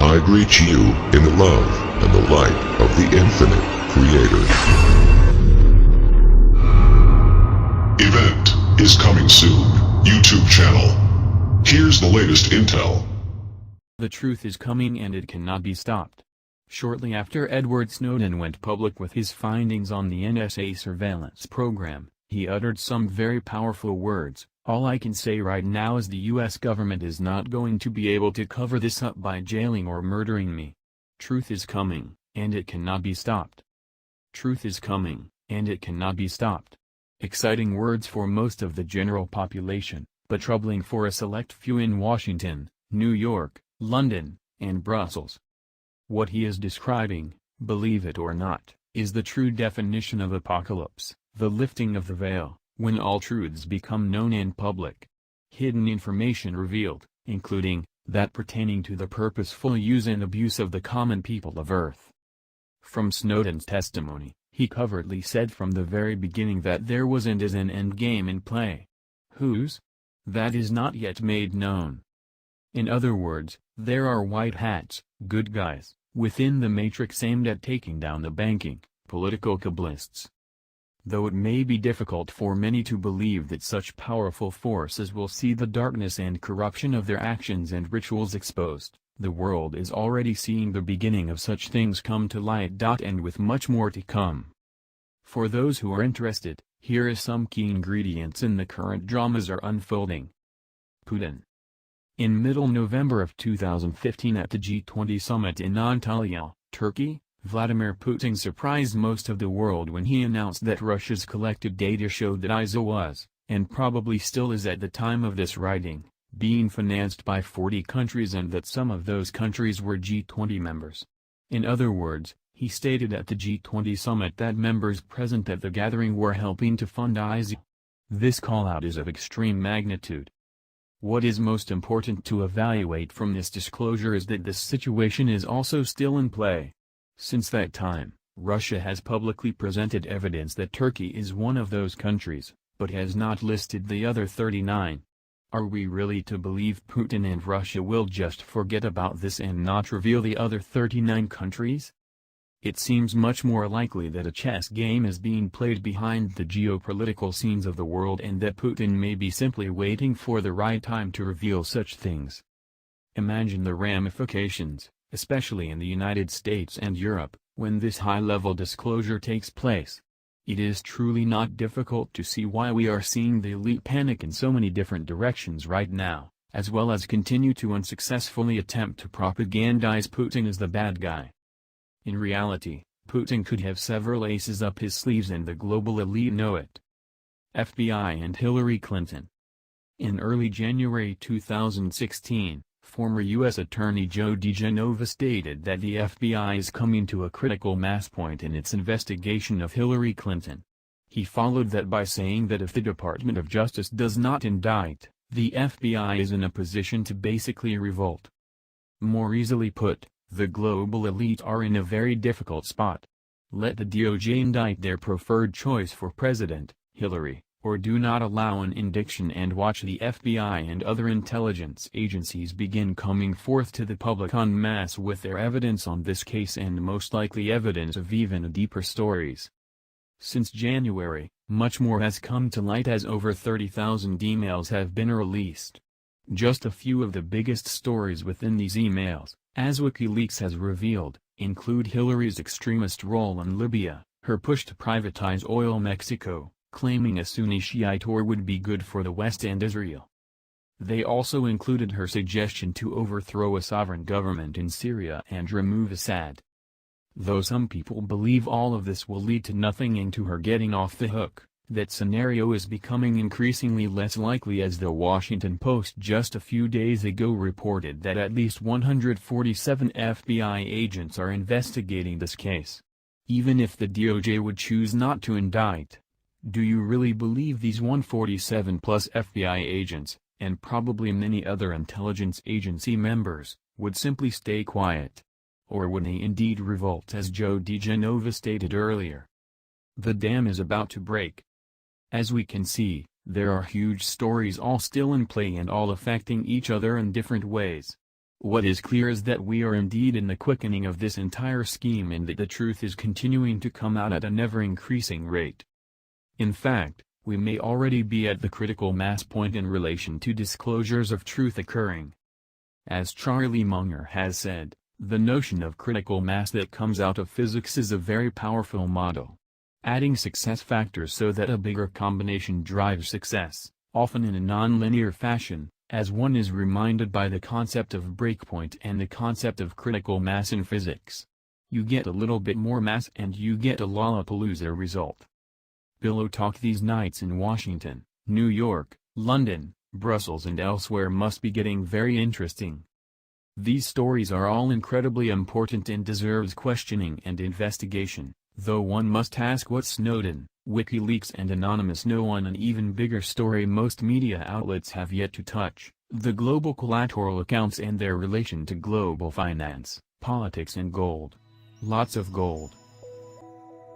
I greet you in the love and the light of the infinite Creator. Event is coming soon. YouTube channel. Here's the latest intel. The truth is coming and it cannot be stopped. Shortly after Edward Snowden went public with his findings on the NSA surveillance program, he uttered some very powerful words. All I can say right now is the US government is not going to be able to cover this up by jailing or murdering me. Truth is coming, and it cannot be stopped. Truth is coming, and it cannot be stopped. Exciting words for most of the general population, but troubling for a select few in Washington, New York, London, and Brussels. What he is describing, believe it or not, is the true definition of apocalypse, the lifting of the veil, when all truths become known in public. Hidden information revealed, including, that pertaining to the purposeful use and abuse of the common people of Earth. From Snowden's testimony, he covertly said from the very beginning that there was and is an endgame in play. Whose? That is not yet made known. In other words, there are white hats, good guys, within the matrix aimed at taking down the banking, political Kabbalists. Though it may be difficult for many to believe that such powerful forces will see the darkness and corruption of their actions and rituals exposed, the world is already seeing the beginning of such things come to light. And with much more to come. For those who are interested, here is some key ingredients in the current dramas are unfolding. Putin. In middle November of 2015 at the G20 summit in Antalya, Turkey, Vladimir Putin surprised most of the world when he announced that Russia's collected data showed that ISIL was, and probably still is at the time of this writing, being financed by 40 countries and that some of those countries were G20 members. In other words, he stated at the G20 summit that members present at the gathering were helping to fund ISIL. This call-out is of extreme magnitude. What is most important to evaluate from this disclosure is that this situation is also still in play. Since that time, Russia has publicly presented evidence that Turkey is one of those countries, but has not listed the other 39. Are we really to believe Putin and Russia will just forget about this and not reveal the other 39 countries? It seems much more likely that a chess game is being played behind the geopolitical scenes of the world and that Putin may be simply waiting for the right time to reveal such things. Imagine the ramifications, especially in the United States and Europe, when this high-level disclosure takes place. It is truly not difficult to see why we are seeing the elite panic in so many different directions right now, as well as continue to unsuccessfully attempt to propagandize Putin as the bad guy. In reality, Putin could have several aces up his sleeves and the global elite know it. FBI and Hillary Clinton. In early January 2016, former U.S. Attorney Joe DiGenova stated that the FBI is coming to a critical mass point in its investigation of Hillary Clinton. He followed that by saying that if the Department of Justice does not indict, the FBI is in a position to basically revolt. More easily put, the global elite are in a very difficult spot. Let the DOJ indict their preferred choice for president, Hillary, or do not allow an indiction and watch the FBI and other intelligence agencies begin coming forth to the public en masse with their evidence on this case and most likely evidence of even deeper stories. Since January, much more has come to light as over 30,000 emails have been released. Just a few of the biggest stories within these emails, as WikiLeaks has revealed, include Hillary's extremist role in Libya, her push to privatize oil Mexico, claiming a Sunni Shiite war would be good for the West and Israel. They also included her suggestion to overthrow a sovereign government in Syria and remove Assad. Though some people believe all of this will lead to nothing and to her getting off the hook, that scenario is becoming increasingly less likely as the Washington Post just a few days ago reported that at least 147 FBI agents are investigating this case. Even if the DOJ would choose not to indict, do you really believe these 147 plus FBI agents, and probably many other intelligence agency members, would simply stay quiet? Or would they indeed revolt as Joe DiGenova stated earlier? The dam is about to break. As we can see, there are huge stories all still in play and all affecting each other in different ways. What is clear is that we are indeed in the quickening of this entire scheme and that the truth is continuing to come out at an ever-increasing rate. In fact, we may already be at the critical mass point in relation to disclosures of truth occurring. As Charlie Munger has said, the notion of critical mass that comes out of physics is a very powerful model. Adding success factors so that a bigger combination drives success, often in a non-linear fashion, as one is reminded by the concept of breakpoint and the concept of critical mass in physics. You get a little bit more mass and you get a Lollapalooza result. Pillow Talk these nights in Washington, New York, London, Brussels and elsewhere must be getting very interesting. These stories are all incredibly important and deserves questioning and investigation, though one must ask what Snowden, WikiLeaks and Anonymous know on an even bigger story most media outlets have yet to touch, the global collateral accounts and their relation to global finance, politics and gold. Lots of gold.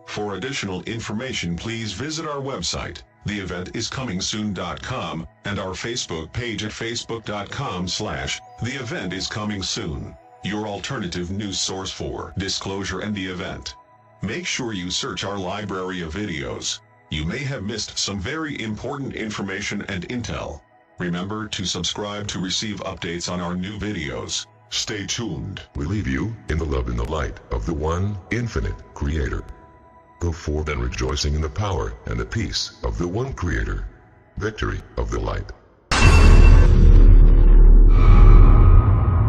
For additional information, please visit our website, theeventiscomingsoon.com, and our Facebook page at facebook.com/theeventiscomingsoon, your alternative news source for disclosure and the event. Make sure you search our library of videos. You may have missed some very important information and intel. Remember to subscribe to receive updates on our new videos. Stay tuned. We leave you in the love and the light of the one infinite Creator. Go forth and rejoicing in the power and the peace of the one Creator. Victory of the light.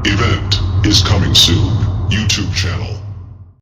Event is coming soon. YouTube channel.